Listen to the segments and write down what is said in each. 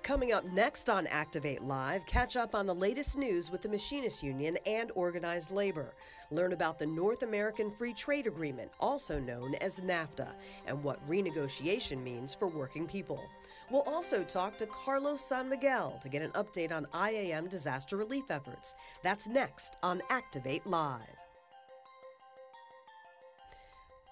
Coming up next on Activate Live, catch up on the latest news with the Machinists Union and organized labor. Learn about the North American Free Trade Agreement, also known as NAFTA, and what renegotiation means for working people. We'll also talk to Carlos San Miguel to get an update on IAM disaster relief efforts. That's next on Activate Live.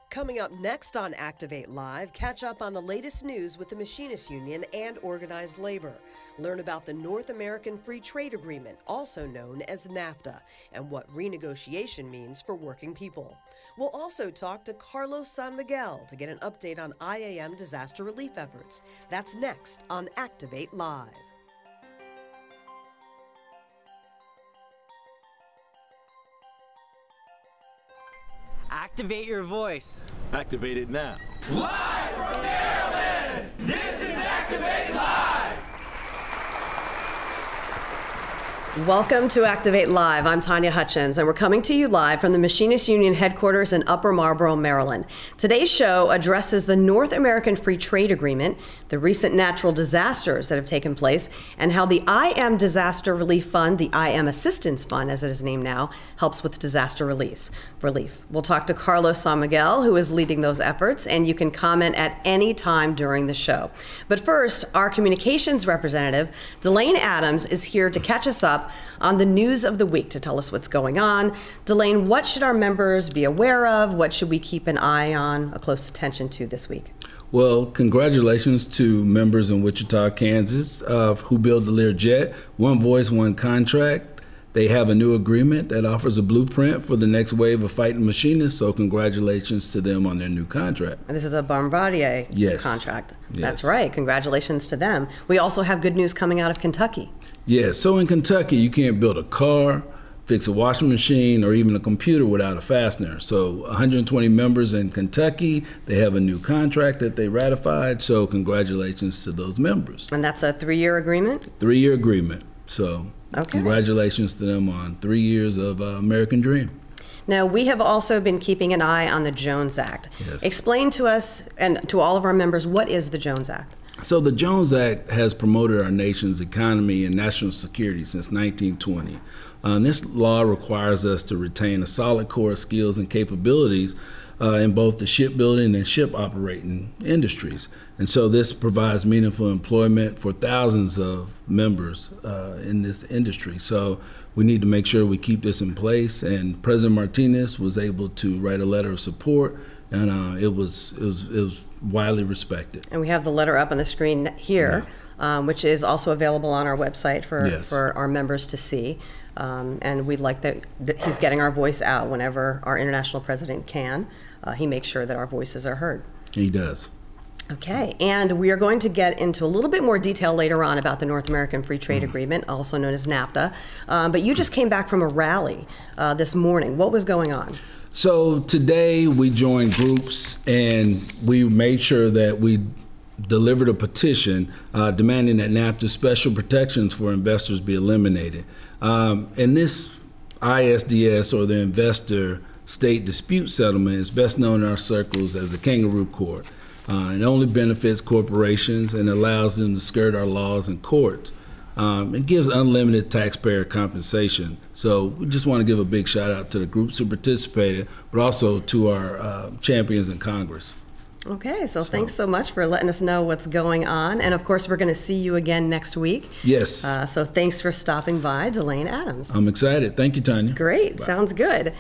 Coming up next on Activate Live, catch up on the latest news with the Machinists Union and organized labor. Learn about the North American Free Trade Agreement, also known as NAFTA, and what renegotiation means for working people. We'll also talk to Carlos San Miguel to get an update on IAM disaster relief efforts. That's next on Activate Live. Activate your voice. Activate it now. Live from Maryland, this is Activate Live. Welcome to Activate Live. I'm Tanya Hutchins, and we're coming to you live from the Machinists Union headquarters in Upper Marlboro, Maryland. Today's show addresses the North American Free Trade Agreement, the recent natural disasters that have taken place, and how the IAM Disaster Relief Fund, the IAM Assistance Fund, as it is named now, helps with disaster relief. We'll talk to Carlos San Miguel, who is leading those efforts, and you can comment at any time during the show. But first, our communications representative, Delane Adams, is here to catch us up on the news of the week to tell us what's going on. Delane, what should our members be aware of? What should we keep an eye on, a close attention to this week? Well, congratulations to members in Wichita, Kansas, who built the Learjet. One voice, one contract. They have a new agreement that offers a blueprint for the next wave of fighting machinists, so congratulations to them on their new contract. And this is a Bombardier contract. Yes. That's right. Congratulations to them. We also have good news coming out of Kentucky. Yes, so in Kentucky, you can't build a car, fix a washing machine, or even a computer without a fastener. So 120 members in Kentucky, they have a new contract that they ratified, so congratulations to those members. And that's a 3-year agreement? 3-year agreement. So okay. Congratulations to them on 3 years of American Dream. Now, we have also been keeping an eye on the Jones Act. Yes. Explain to us and to all of our members, what is the Jones Act? So the Jones Act has promoted our nation's economy and national security since 1920. This law requires us to retain a solid core of skills and capabilities in both the shipbuilding and ship operating industries. And so this provides meaningful employment for thousands of members in this industry. So we need to make sure we keep this in place. And President Martinez was able to write a letter of support, and it was widely respected. And we have the letter up on the screen here, which is also available on our website for our members to see. And we'd like that he's getting our voice out whenever our international president can. He makes sure that our voices are heard. He does. Okay, and we are going to get into a little bit more detail later on about the North American Free Trade Agreement, also known as NAFTA. But you just came back from a rally this morning. What was going on? So today we joined groups and we made sure that we delivered a petition demanding that NAFTA special protections for investors be eliminated. And this ISDS, or the Investor State Dispute Settlement, is best known in our circles as the kangaroo court. It only benefits corporations and allows them to skirt our laws and courts. It gives unlimited taxpayer compensation. So we just want to give a big shout out to the groups who participated, but also to our champions in Congress. Okay, so thanks so much for letting us know what's going on. And of course, we're going to see you again next week. Yes. So thanks for stopping by, Delane Adams. I'm excited. Thank you, Tanya. Great. Bye. Sounds good.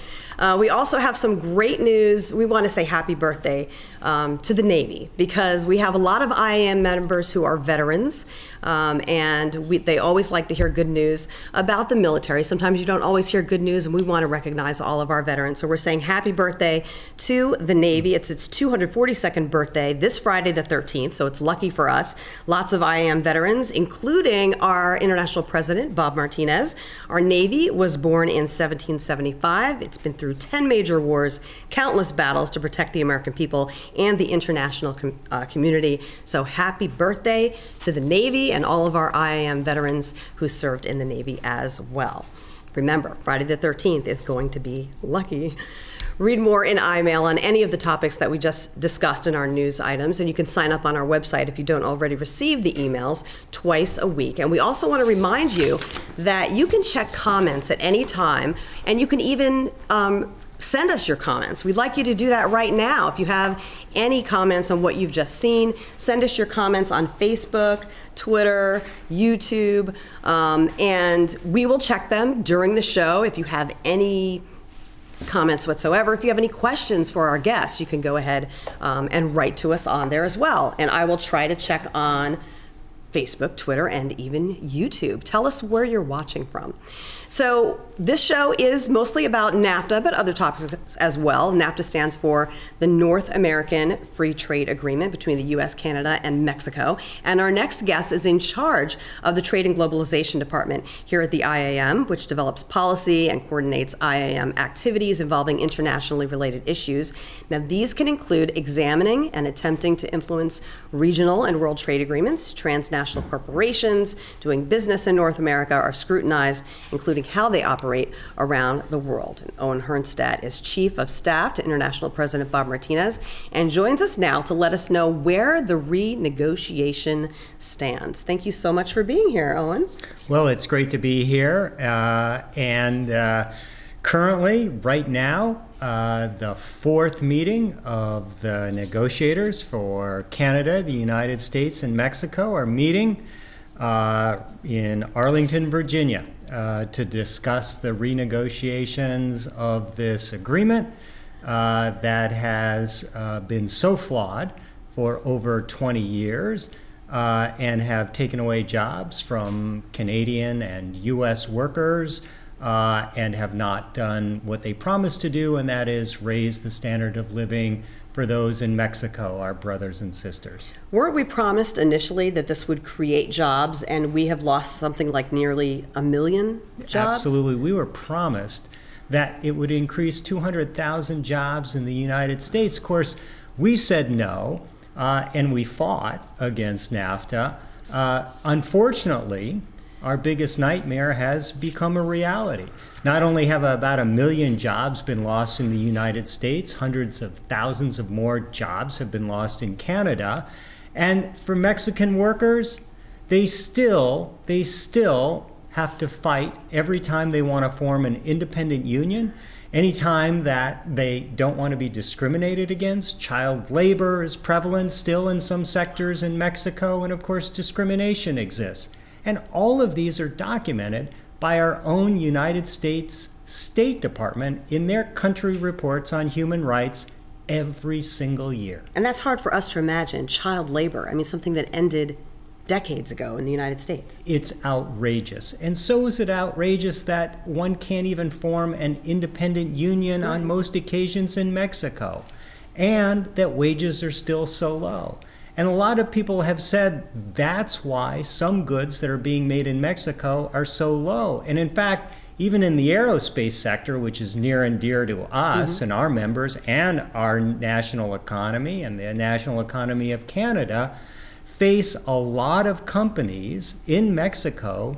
We also have some great news. We want to say happy birthday to the Navy, because we have a lot of IAM members who are veterans, and they always like to hear good news about the military. Sometimes you don't always hear good news, and we want to recognize all of our veterans. So we're saying happy birthday to the Navy. It's its 242nd birthday this Friday the 13th, so it's lucky for us. Lots of IAM veterans, including our international president, Bob Martinez. Our Navy was born in 1775. It's been through 10 major wars, countless battles to protect the American people and the international community. So happy birthday to the Navy and all of our IAM veterans who served in the Navy as well. Remember, Friday the 13th is going to be lucky. read more in iMail on any of the topics that we just discussed in our news items. And you can sign up on our website if you don't already receive the emails twice a week. And we also want to remind you that you can check comments at any time, and you can even send us your comments. We'd like you to do that right now. If you have any comments on what you've just seen, send us your comments on Facebook, Twitter, YouTube, and we will check them during the show. If you have any comments whatsoever, if you have any questions for our guests, you can go ahead and write to us on there as well. And I will try to check on Facebook, Twitter, and even YouTube. Tell us where you're watching from. So this show is mostly about NAFTA, but other topics as well. NAFTA stands for the North American Free Trade Agreement between the U.S., Canada, and Mexico. And our next guest is in charge of the Trade and Globalization Department here at the IAM, which develops policy and coordinates IAM activities involving internationally related issues. Now, these can include examining and attempting to influence regional and world trade agreements. Transnational corporations doing business in North America are scrutinized, including how they operate around the world. And Owen Herrnstadt is Chief of Staff to International President Bob Martinez and joins us now to let us know where the renegotiation stands. Thank you so much for being here, Owen. Well, it's great to be here. Currently, right now, the fourth meeting of the negotiators for Canada, the United States, and Mexico are meeting in Arlington, Virginia, to discuss the renegotiations of this agreement that has been so flawed for over 20 years and have taken away jobs from Canadian and U.S. workers and have not done what they promised to do, and that is raise the standard of living for those in Mexico, our brothers and sisters. Weren't we promised initially that this would create jobs, and we have lost something like nearly 1 million jobs? Absolutely. We were promised that it would increase 200,000 jobs in the United States. Of course, we said no, and we fought against NAFTA. Unfortunately, our biggest nightmare has become a reality. Not only have about 1 million jobs been lost in the United States, hundreds of thousands of more jobs have been lost in Canada. And for Mexican workers, they still have to fight every time they want to form an independent union. Anytime that they don't want to be discriminated against. Child labor is prevalent still in some sectors in Mexico, and of course discrimination exists. And all of these are documented by our own United States State Department in their country reports on human rights every single year. And that's hard for us to imagine, child labor. I mean, something that ended decades ago in the United States. It's outrageous. And so is it outrageous that one can't even form an independent union on most occasions in Mexico, and that wages are still so low. And a lot of people have said that's why some goods that are being made in Mexico are so low. And in fact, even in the aerospace sector, which is near and dear to us and our members and our national economy and the national economy of Canada, face a lot of companies in Mexico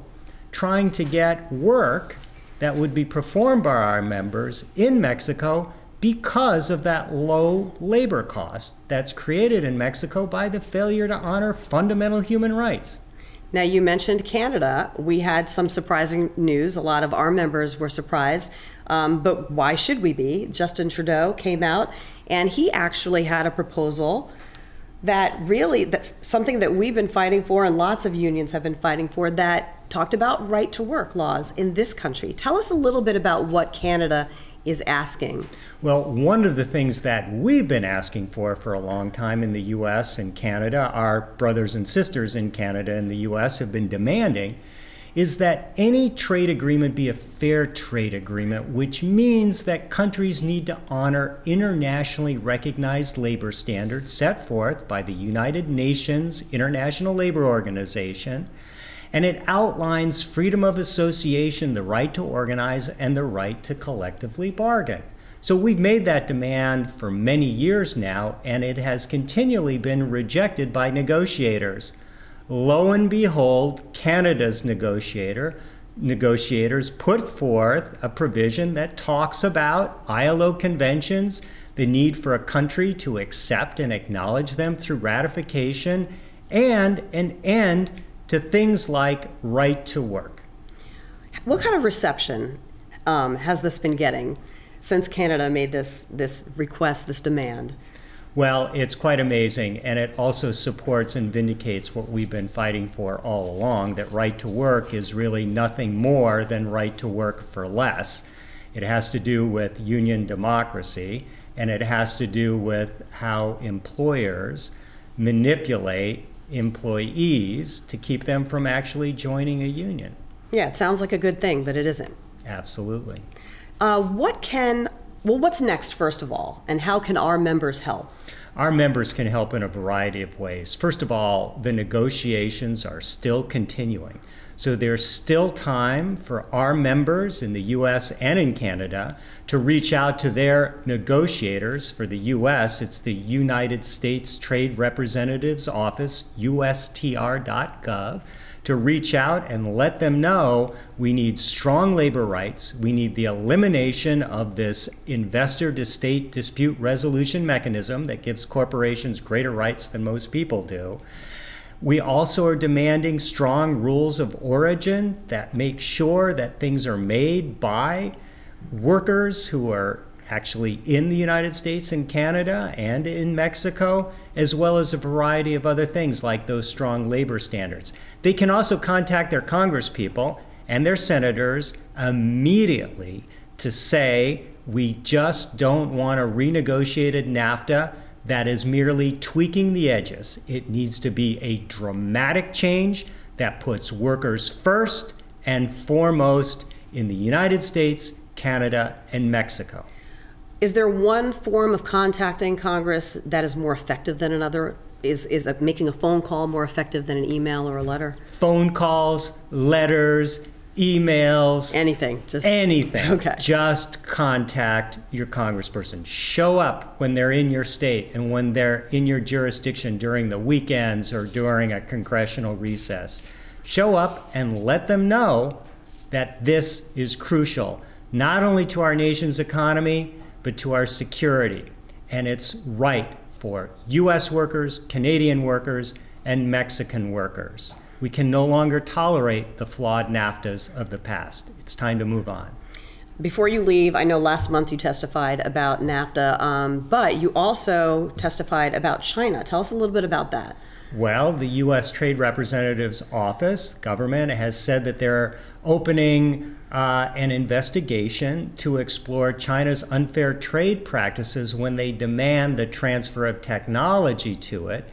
trying to get work that would be performed by our members in Mexico because of that low labor cost that's created in Mexico by the failure to honor fundamental human rights. Now, you mentioned Canada. We had some surprising news. A lot of our members were surprised, but why should we be? Justin Trudeau came out, and he actually had a proposal that's something that we've been fighting for, and lots of unions have been fighting for, that talked about right to work laws in this country. Tell us a little bit about what Canada is asking. Well, one of the things that we've been asking for a long time in the U.S. and Canada, our brothers and sisters in Canada and the U.S. have been demanding, is that any trade agreement be a fair trade agreement, which means that countries need to honor internationally recognized labor standards set forth by the United Nations International Labor Organization. And it outlines freedom of association, the right to organize, and the right to collectively bargain. So we've made that demand for many years now, and it has continually been rejected by negotiators. Lo and behold, Canada's negotiator, negotiators put forth a provision that talks about ILO conventions, the need for a country to accept and acknowledge them through ratification, and an end to things like right to work. What kind of reception has this been getting since Canada made this request, this demand? Well, it's quite amazing, and it also supports and vindicates what we've been fighting for all along, that right to work is really nothing more than right to work for less. It has to do with union democracy, and it has to do with how employers manipulate employees to keep them from actually joining a union. Yeah, it sounds like a good thing, but it isn't. Absolutely. What's next, first of all, and how can our members help? Our members can help in a variety of ways. First of all, the negotiations are still continuing. So there's still time for our members in the U.S. and in Canada to reach out to their negotiators. For the U.S., it's the United States Trade Representative's Office, ustr.gov, to reach out and let them know we need strong labor rights. We need the elimination of this investor-to-state dispute resolution mechanism that gives corporations greater rights than most people do. We also are demanding strong rules of origin that make sure that things are made by workers who are actually in the United States and Canada and in Mexico, as well as a variety of other things like those strong labor standards. They can also contact their congresspeople and their senators immediately to say, we just don't want a renegotiated NAFTA that is merely tweaking the edges. It needs to be a dramatic change that puts workers first and foremost in the United States, Canada, and Mexico. Is there one form of contacting Congress that is more effective than another? Is making a phone call more effective than an email or a letter? Phone calls, letters, emails. Anything. Anything. Okay. Just contact your congressperson. Show up when they're in your state and when they're in your jurisdiction during the weekends or during a congressional recess. Show up and let them know that this is crucial, not only to our nation's economy, but to our security. And it's right for U.S. workers, Canadian workers, and Mexican workers. We can no longer tolerate the flawed NAFTAs of the past. It's time to move on. Before you leave, I know last month you testified about NAFTA, but you also testified about China. Tell us a little bit about that. Well, the U.S. Trade Representative's Office, government, has said that they're opening an investigation to explore China's unfair trade practices when they demand the transfer of technology to it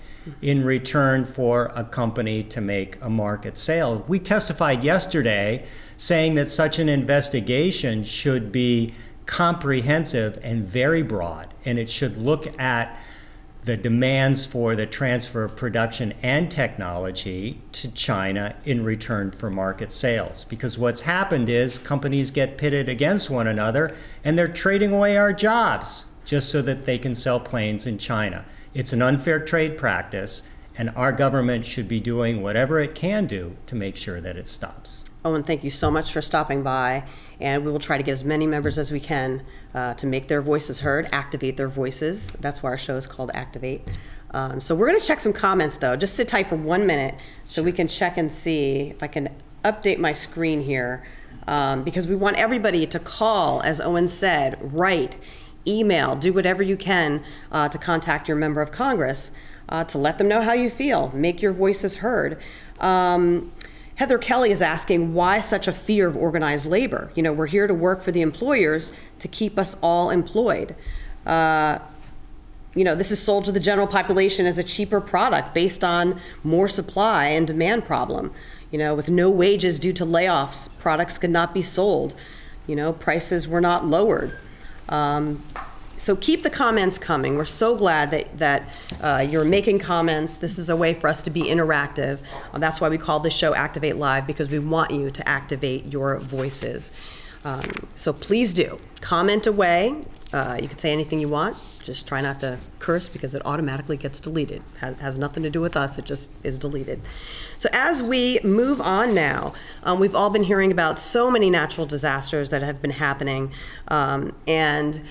in return for a company to make a market sale. We testified yesterday saying that such an investigation should be comprehensive and very broad, and it should look at the demands for the transfer of production and technology to China in return for market sales. Because what's happened is companies get pitted against one another and they're trading away our jobs just so that they can sell planes in China. It's an unfair trade practice, and our government should be doing whatever it can do to make sure that it stops. Owen, thank you so much for stopping by, and we will try to get as many members as we can to make their voices heard, activate their voices. That's why our show is called Activate. So we're going to check some comments, though. Just sit tight for 1 minute so we can check and see if I can update my screen here, because we want everybody to call, as Owen said, write, email, do whatever you can to contact your member of Congress to let them know how you feel, make your voices heard. Heather Kelly is asking, why such a fear of organized labor? You know, we're here to work for the employers to keep us all employed. You know, this is sold to the general population as a cheaper product based on more supply and demand problem. You know, with no wages due to layoffs, products could not be sold. You know, prices were not lowered. So keep the comments coming. We're so glad that you're making comments. This is a way for us to be interactive. That's why we call this show Activate Live, because we want you to activate your voices. So please do comment away. You can say anything you want. Just try not to curse because it automatically gets deleted. Has nothing to do with us. It just is deleted. So as we move on now, we've all been hearing about so many natural disasters that have been happening, and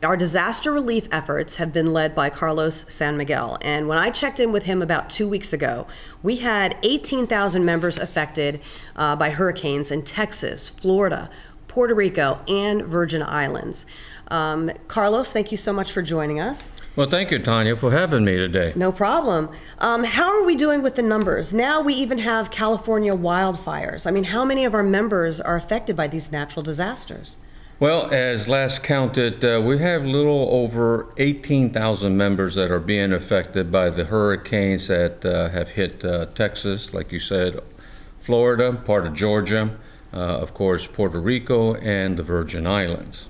our disaster relief efforts have been led by Carlos San Miguel. And when I checked in with him about 2 weeks ago, we had 18,000 members affected by hurricanes in Texas, Florida, Puerto Rico, and Virgin Islands. Carlos, thank you so much for joining us. Well, thank you, Tanya, for having me today. No problem. How are we doing with the numbers? Now we even have California wildfires. I mean, how many of our members are affected by these natural disasters? Well, as last counted, we have a little over 18,000 members that are being affected by the hurricanes that have hit Texas, like you said, Florida, part of Georgia, of course, Puerto Rico, and the Virgin Islands.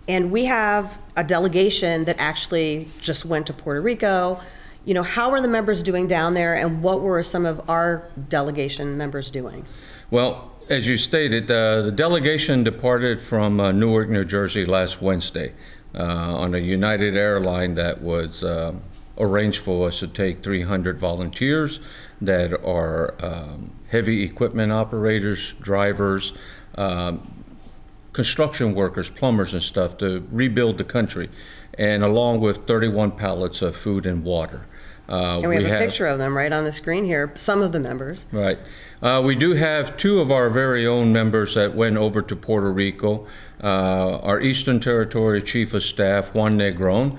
And we have a delegation that actually just went to Puerto Rico. You know, how are the members doing down there, and what were some of our delegation members doing? Well, as you stated, the delegation departed from Newark, New Jersey last Wednesday on a United airline that was arranged for us to take 300 volunteers that are heavy equipment operators, drivers, construction workers, plumbers and stuff to rebuild the country, and along with 31 pallets of food and water. And we have a picture of them right on the screen here, some of the members. Right. We do have two of our very own members that went over to Puerto Rico. Our Eastern Territory Chief of Staff, Juan Negron,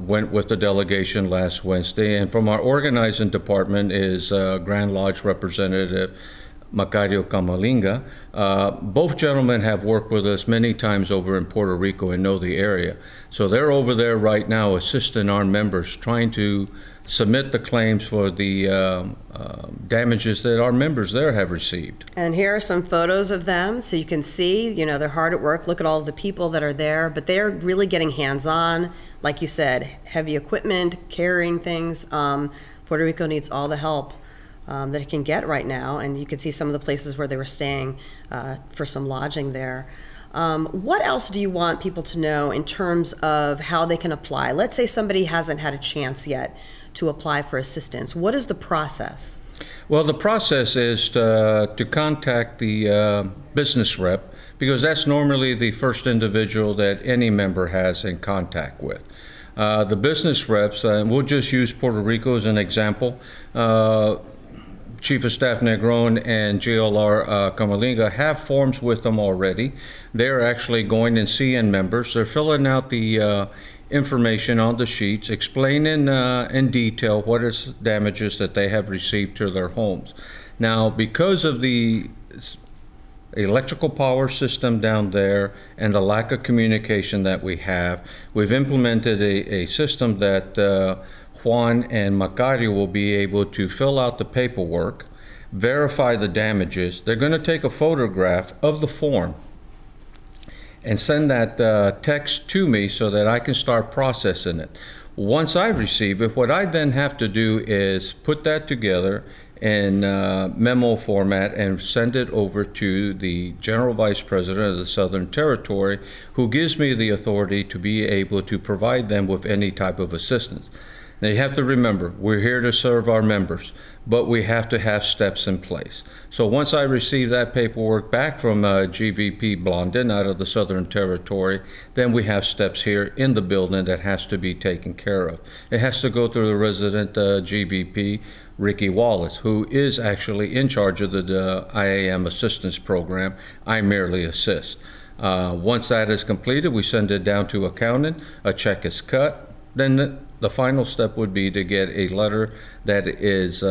went with the delegation last Wednesday. And from our organizing department is Grand Lodge Representative Macario Camalinga. Both gentlemen have worked with us many times over in Puerto Rico and know the area. So they're over there right now assisting our members, trying to submit the claims for the damages that our members there have received. And here are some photos of them, so you can see, you know, they're hard at work. Look at all the people that are there, but they're really getting hands-on. Like you said, heavy equipment, carrying things. Puerto Rico needs all the help that it can get right now, and you can see some of the places where they were staying for some lodging there. What else do you want people to know in terms of how they can apply? Let's say somebody hasn't had a chance yet to apply for assistance. What is the process? Well, the process is to contact the business rep, because that's normally the first individual that any member has in contact with. The business reps, and we'll just use Puerto Rico as an example, Chief of Staff Negron and GLR Camalinga have forms with them already. They're actually going and seeing members. They're filling out the information on the sheets, explaining in detail what is damages that they have received to their homes. Now, because of the electrical power system down there and the lack of communication that we have, we've implemented a system that Juan and Macario will be able to fill out the paperwork, verify the damages. They're going to take a photograph of the form and send that text to me so that I can start processing it. Once I receive it, what I then have to do is put that together in memo format and send it over to the General Vice President of the Southern Territory, who gives me the authority to be able to provide them with any type of assistance. Now, you have to remember, we're here to serve our members, but we have to have steps in place. So once I receive that paperwork back from GVP Blondin out of the Southern Territory, then we have steps here in the building that has to be taken care of. It has to go through the resident GVP, Ricky Wallace, who is actually in charge of the IAM assistance program. I merely assist. Once that is completed, we send it down to accounting, a check is cut, then the final step would be to get a letter that is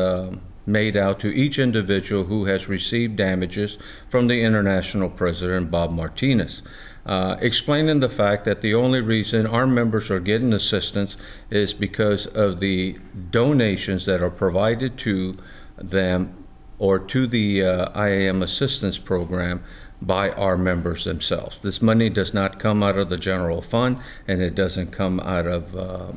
made out to each individual who has received damages from the International President, Bob Martinez, explaining the fact that the only reason our members are getting assistance is because of the donations that are provided to them or to the IAM assistance program by our members themselves. This money does not come out of the general fund, and it doesn't come out of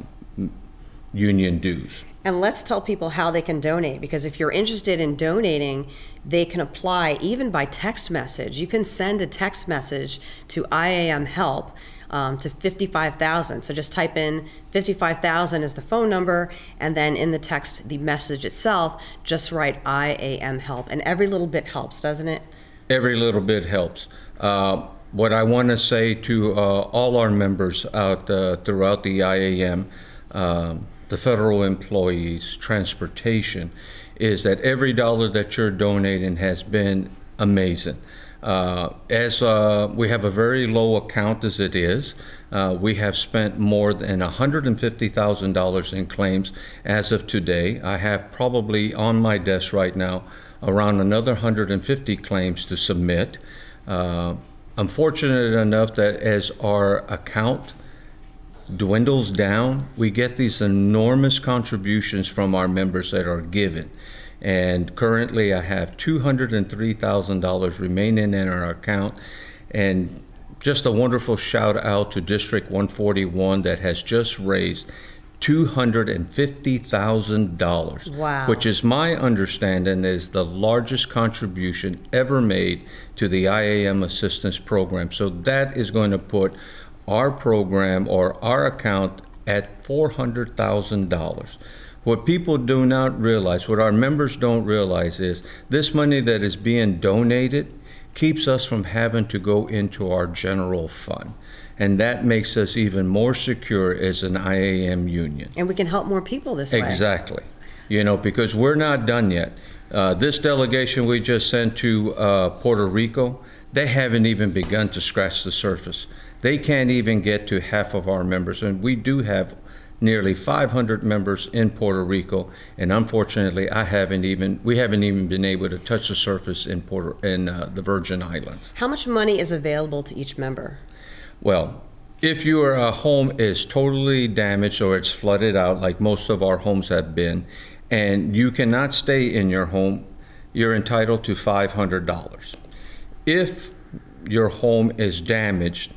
union dues. And let's tell people how they can donate, because if you're interested in donating, they can apply even by text message. You can send a text message to IAM Help to 55,000. So just type in 55,000 as the phone number, and then in the text, the message itself, just write IAM Help. And every little bit helps, doesn't it? Every little bit helps. What I want to say to all our members out throughout the IAM, the federal employees, transportation, is that every dollar that you're donating has been amazing. As we have a very low account as it is, we have spent more than $150,000 in claims as of today. I have probably on my desk right now around another 150 claims to submit. I'm fortunate enough that as our account dwindles down, we get these enormous contributions from our members that are given. And currently I have $203,000 remaining in our account. And just a wonderful shout out to District 141 that has just raised $250,000. Wow. Which is my understanding is the largest contribution ever made to the IAM assistance program. So that is going to put our program or our account at $400,000. What people do not realize, what our members don't realize is this money that is being donated keeps us from having to go into our general fund. And that makes us even more secure as an IAM union. And we can help more people this way. Exactly. You know, because we're not done yet. This delegation we just sent to Puerto Rico, they haven't even begun to scratch the surface. They can't even get to half of our members. And we do have nearly 500 members in Puerto Rico, and unfortunately, we haven't even been able to touch the surface in the Virgin Islands. How much money is available to each member? Well, if your home is totally damaged or it's flooded out, like most of our homes have been, and you cannot stay in your home, you're entitled to $500. If your home is damaged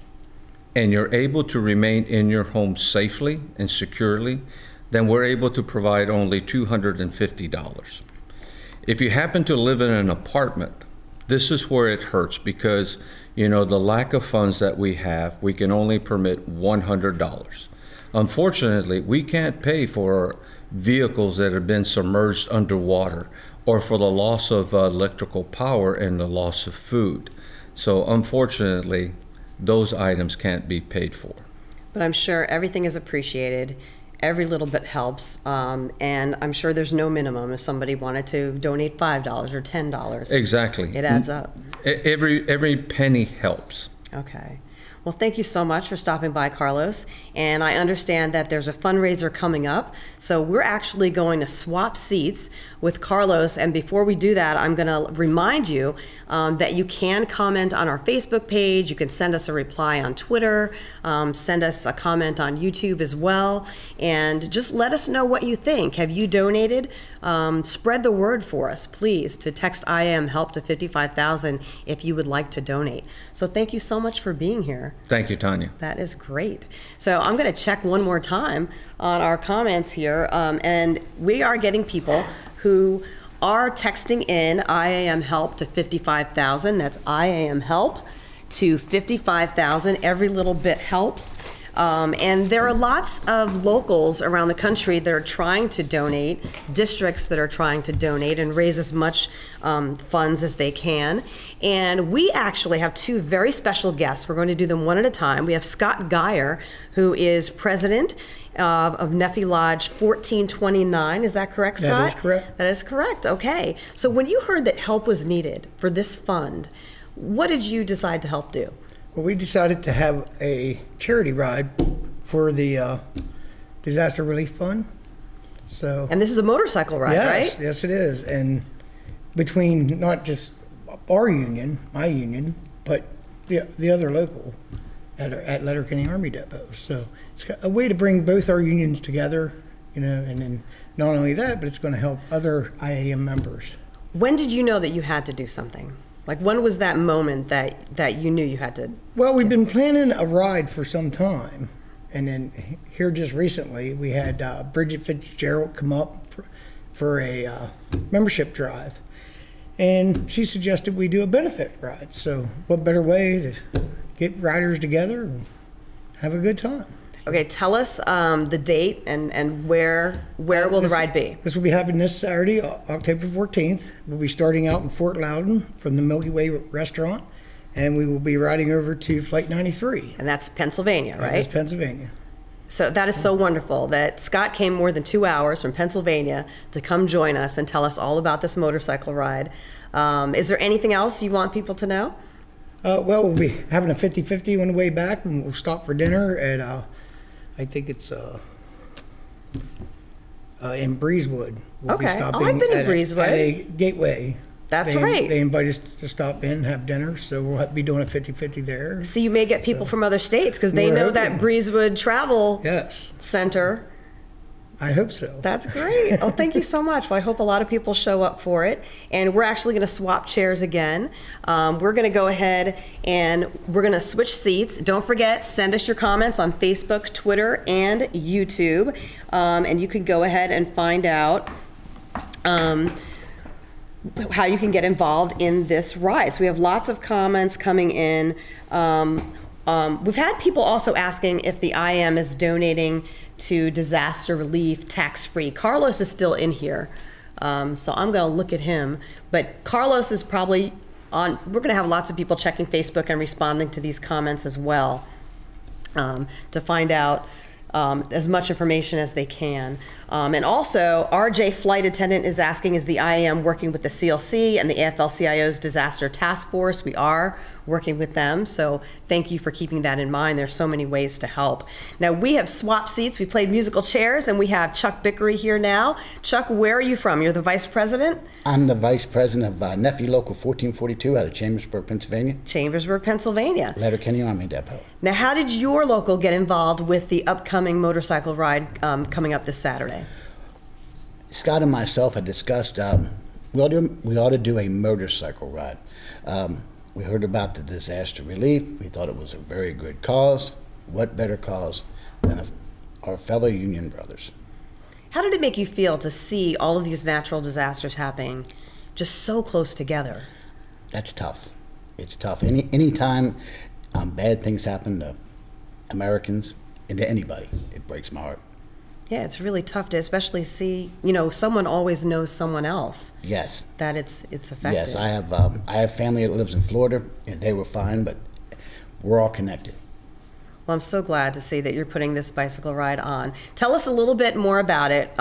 and you're able to remain in your home safely and securely, then we're able to provide only $250. If you happen to live in an apartment, this is where it hurts because, you know, the lack of funds that we have, we can only permit $100. Unfortunately, we can't pay for vehicles that have been submerged underwater or for the loss of electrical power and the loss of food. So unfortunately, those items can't be paid for. But I'm sure everything is appreciated. Every little bit helps. And I'm sure there's no minimum if somebody wanted to donate $5 or $10. Exactly. It adds up. Every penny helps. Okay. Well, thank you so much for stopping by, Carlos. And I understand that there's a fundraiser coming up. So we're actually going to swap seats with Carlos. And before we do that, I'm going to remind you that you can comment on our Facebook page. You can send us a reply on Twitter, send us a comment on YouTube as well. And just let us know what you think. Have you donated? Spread the word for us, please, to text IAM Help to 55,000 if you would like to donate. So thank you so much for being here. Thank you, Tanya. That is great. So I'm going to check one more time on our comments here. And we are getting people who are texting in IAM Help to 55,000. That's IAM Help to 55,000. Every little bit helps. And there are lots of locals around the country that are trying to donate, districts that are trying to donate and raise as much funds as they can. And we actually have two very special guests. We're going to do them one at a time. We have Scott Geyer, who is president of NFFE Lodge 1429. Is that correct, Scott? That is correct. That is correct. Okay. So when you heard that help was needed for this fund, what did you decide to help do? Well, we decided to have a charity ride for the disaster relief fund. So, and this is a motorcycle ride, right? Yes, it is. And between not just our union, my union, but the other local at Letterkenny Army Depot. So it's a way to bring both our unions together, you know, and then not only that, but it's going to help other IAM members. When did you know that you had to do something? Like, when was that moment that you knew you had to? Well, we've been planning a ride for some time, And then here just recently, we had Bridget Fitzgerald come up for a membership drive. And she suggested we do a benefit ride. So what better way to get riders together and have a good time. Okay, tell us the date and where will the ride be? This will be happening this Saturday, October 14th. We'll be starting out in Fort Loudon from the Milky Way restaurant, and we will be riding over to Flight 93. And that's Pennsylvania, right? That is Pennsylvania. So that is so wonderful that Scott came more than 2 hours from Pennsylvania to come join us and tell us all about this motorcycle ride. Is there anything else you want people to know? Well, we'll be having a 50-50 on the way back, and we'll stop for dinner at, I think it's in Breezewood. We'll be Okay. stopping I've been in at Breezewood. At a Gateway. That's right. They invite us to stop in and have dinner, so we'll be doing a 50-50 there. So you may get people from other states because they We're know that hoping. Breezewood Travel Yes, Center. I hope so. That's great. Oh, thank you so much. Well, I hope a lot of people show up for it. And we're actually going to swap chairs again. We're going to go ahead and we're going to switch seats. Don't forget, send us your comments on Facebook, Twitter, and YouTube. And you can go ahead and find out how you can get involved in this ride. So we have lots of comments coming in. We've had people also asking if the IM is donating to disaster relief tax-free. Carlos is still in here, so I'm going to look at him. But Carlos is probably on. We're going to have lots of people checking Facebook and responding to these comments as well to find out as much information as they can. And also, RJ Flight Attendant is asking, is the IAM working with the CLC and the AFL-CIO's Disaster Task Force? We are working with them, so thank you for keeping that in mind. There's so many ways to help. Now, we have swapped seats. We played musical chairs, and we have Chuck Bickery here now. Chuck, where are you from? You're the Vice President? I'm the Vice President of NFFE Local 1442 out of Chambersburg, Pennsylvania. Chambersburg, Pennsylvania. Letterkenny Army Depot. Now, how did your local get involved with the upcoming motorcycle ride coming up this Saturday? Scott and myself had discussed we ought to do a motorcycle ride. We heard about the disaster relief. We thought it was a very good cause. What better cause than our fellow union brothers? How did it make you feel to see all of these natural disasters happening just so close together? That's tough. It's tough. Anytime bad things happen to Americans and to anybody, it breaks my heart. Yeah, it's really tough to especially see, someone always knows someone else. Yes. That it's affected. Yes, I have family that lives in Florida, and they were fine, but we're all connected. Well, I'm so glad to see that you're putting this bicycle ride on. Tell us a little bit more about it,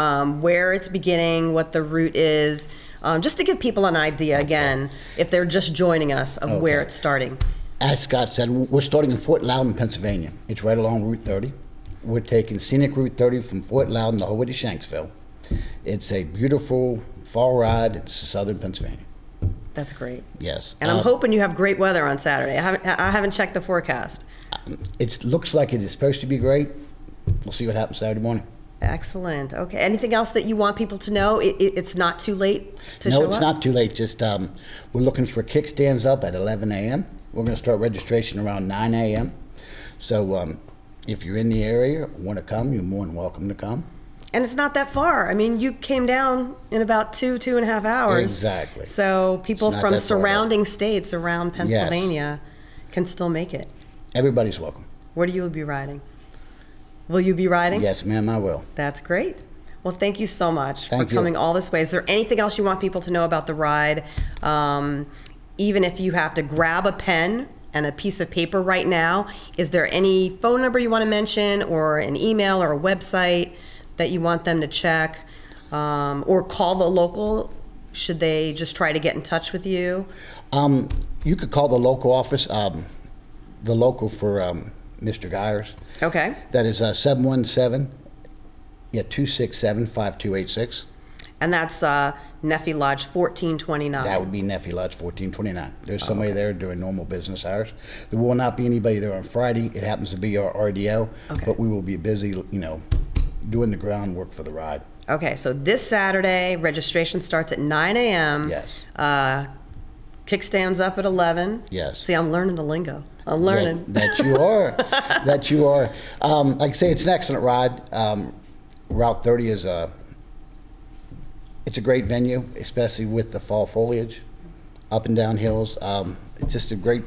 where it's beginning, what the route is, just to give people an idea, again, if they're just joining us, of where it's starting. As Scott said, we're starting in Fort Loudon, Pennsylvania. It's right along Route 30. We're taking scenic Route 30 from Fort Loudon the whole way to Shanksville. It's a beautiful fall ride in southern Pennsylvania. That's great. Yes. And I'm hoping you have great weather on Saturday. I haven't checked the forecast. It looks like it is supposed to be great. We'll see what happens Saturday morning. Excellent. Okay. Anything else that you want people to know? It's not too late to show up? No, it's not too late. Just we're looking for kickstands up at 11 a.m. We're going to start registration around 9 a.m. So if you're in the area, want to come, you're more than welcome to come. And it's not that far. I mean, you came down in about 2.5 hours. Exactly. So people from surrounding states around Pennsylvania can still make it. Everybody's welcome. Where do you be riding? Will you be riding? Yes, ma'am, I will. That's great. Well, thank you so much for you. coming all this way. Is there anything else you want people to know about the ride? Even if you have to grab a pen and a piece of paper right now, is there any phone number you want to mention, or an email or a website that you want them to check, or call the local? Should they just try to get in touch with you? You could call the local office, the local for Mr. Geyers. Okay. That is 717-267-5286. And that's NFFE Lodge 1429. That would be NFFE Lodge 1429. There's somebody there during normal business hours. There will not be anybody there on Friday. It happens to be our RDO, but we will be busy, doing the groundwork for the ride. Okay, so this Saturday, registration starts at 9 a.m. Yes. Kickstands up at 11. Yes. See, I'm learning the lingo. I'm learning. That you are. That you are. Like I say, it's an excellent ride. Route 30 is it's a great venue, especially with the fall foliage, up and down hills. It's just a great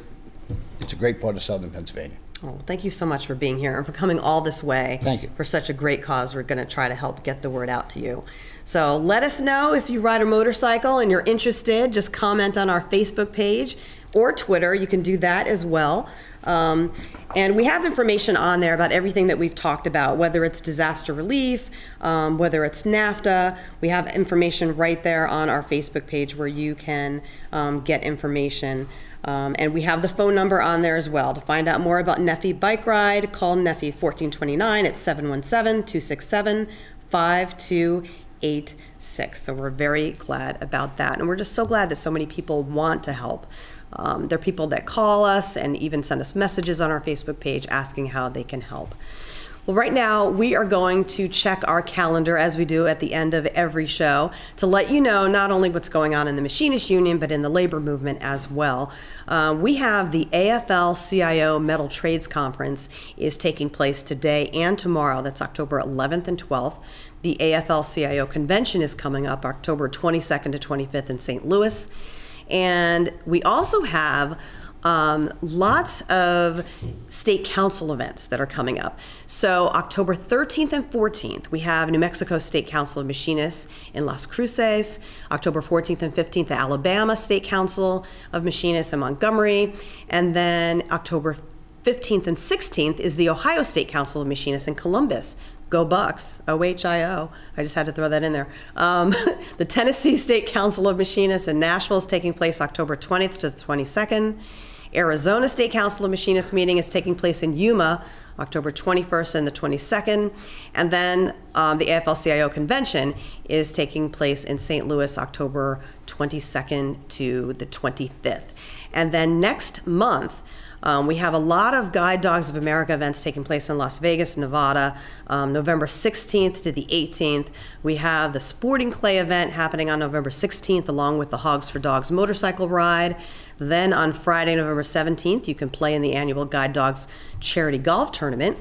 part of southern Pennsylvania. Oh, thank you so much for being here and for coming all this way. Thank you. For such a great cause. We're going to try to help get the word out to you. So let us know if you ride a motorcycle and you're interested. Just comment on our Facebook page or Twitter. You can do that as well. And we have information on there about everything that we've talked about, whether it's disaster relief, whether it's NAFTA. We have information right there on our Facebook page where you can get information. And we have the phone number on there as well. To find out more about NFFE Bike Ride, call NFFE 1429 at 717-267-5286. So we're very glad about that. And we're just so glad that so many people want to help. There are people that call us and even send us messages on our Facebook page asking how they can help. Well, right now we are going to check our calendar, as we do at the end of every show, to let you know not only what's going on in the Machinists Union, but in the labor movement as well. We have the AFL-CIO Metal Trades Conference is taking place today and tomorrow. That's October 11th and 12th. The AFL-CIO Convention is coming up October 22nd to 25th in St. Louis. And we also have lots of state council events that are coming up. So October 13th and 14th, we have New Mexico State Council of Machinists in Las Cruces. October 14th and 15th, the Alabama State Council of Machinists in Montgomery. And then October 15th and 16th is the Ohio State Council of Machinists in Columbus. Go Bucks, OHIO. I just had to throw that in there. The Tennessee State Council of Machinists in Nashville is taking place October 20th to the 22nd. Arizona State Council of Machinists meeting is taking place in Yuma, October 21st and the 22nd. And then the AFL-CIO Convention is taking place in St. Louis, October 22nd to the 25th. And then next month, we have a lot of Guide Dogs of America events taking place in Las Vegas, Nevada, November 16th to the 18th. We have the Sporting Clay event happening on November 16th, along with the Hogs for Dogs motorcycle ride. Then on Friday, November 17th, you can play in the annual Guide Dogs Charity Golf Tournament.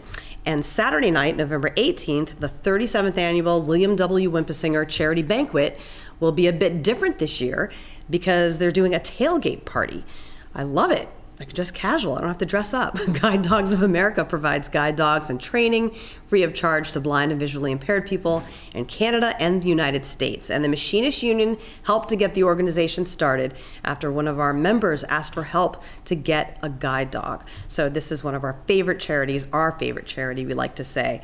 And Saturday night, November 18th, the 37th annual William W. Wimpesinger Charity Banquet will be a bit different this year because they're doing a tailgate party. I love it. Like just casual, I don't have to dress up. Guide Dogs of America provides guide dogs and training free of charge to blind and visually impaired people in Canada and the United States. And the Machinists Union helped to get the organization started after one of our members asked for help to get a guide dog. So this is one of our favorite charities, our favorite charity, we like to say.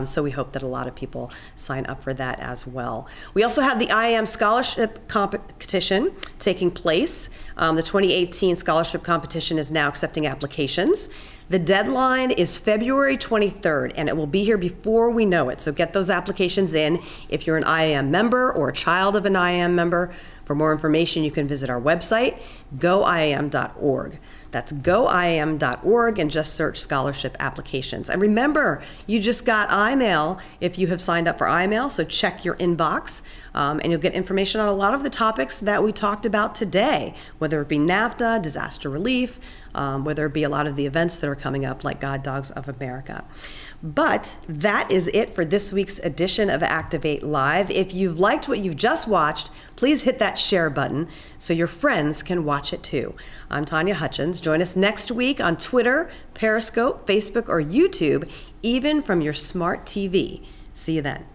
So we hope that a lot of people sign up for that as well. We also have the IAM Scholarship Competition taking place. The 2018 scholarship competition is now accepting applications. The deadline is February 23rd, and it will be here before we know it. So get those applications in if you're an IAM member or a child of an IAM member. For more information, you can visit our website, goiam.org. That's goiam.org, and just search scholarship applications. And remember, you just got iMail if you have signed up for iMail, so check your inbox, and you'll get information on a lot of the topics that we talked about today, whether it be NAFTA, disaster relief, whether it be a lot of the events that are coming up like Guide Dogs of America. But that is it for this week's edition of Activate Live. If you've liked what you've just watched, please hit that share button so your friends can watch it too. I'm Tanya Hutchins. Join us next week on Twitter, Periscope, Facebook, or YouTube, even from your smart TV. See you then.